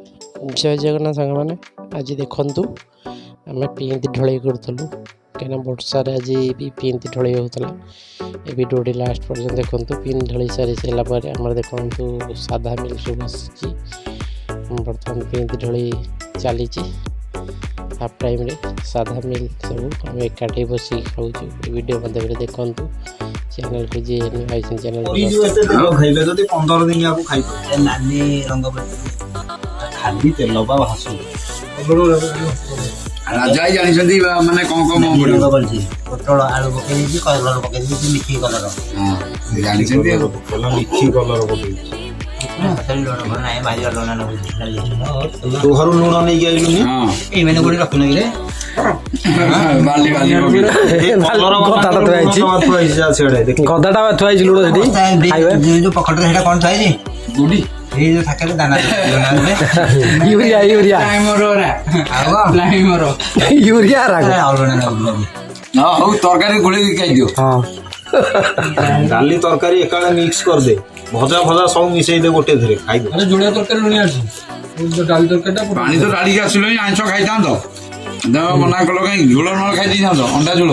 जय जगन्नाथ सांग मैंने आज देखु आम पींती ढलई करूँ कहीं वर्षार आज भी पींती ढलई होता ये भिडियो लास्ट पर्यटन देखु पीन ढलई सारी सारापर आम देखु साधा मिल सब आस बर्तमान पींती ढलई चली हाफ टाइम रे साधा मिल सब आम एकाठी बस खाऊ वीडियो माध्यम देखु चैनल को जी चैनल खाली तेल भासु राजा ही जानी माने कौन कौन पोटल आलू पकई कलर पकई मिठी कलर जानी मिठी कलर पकई तोहर लुण नहीं गई मैंने गोटे रखु रे बाली बाली गदाटा थुआई लुण जो पकड़ कौन थुआई गुडी ये जो थाके दाना यूरिया यूरिया यूरिया हौ तरकारी गोली खाई दियो डाली तरकारी एकाले मिक्स कर दे भजा भजा सब मिसई दे गोटे धरे खाई दे अरे जोड़िया तरकारी लुणी आछि तो डाली तरकारीटा पानी तो डाली के आसिलो आइंस खाई थांतो देव मना कलो कहीं झोल न खाई दी थांतो अंडा झोल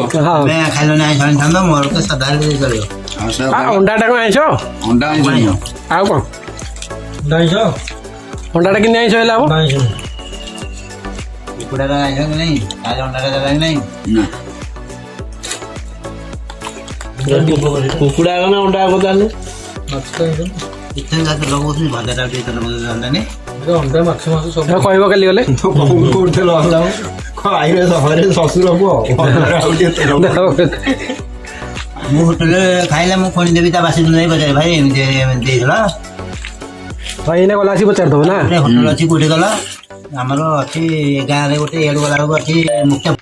मैं खाइलो नै आइंस थांतो मोर के सदा रे चलियो अंडाटा को आइंस अंडा आइंस आ कोन नाइस अंडाटा कि आइंस हैला हो नाइस कुड़ा आइंस नहीं आज अंडा नहीं ना कुकुड़ा ना अंडा को दाले इतने ज्यादा लोग उसमें भजा डाल के अंडा ने अंडा माछ माछ सब कहबो काली गले कोठे लाला आइरे सहरे ससुर को मु होटल खाइला मु फोन देबी ता बासी नहीं बजाय भाई एमती देला भाई ने गला सी पचार दो ना होटल अछि कोठे गला हमरो अछि गां रे गोटे एडु गला अछि मुख्य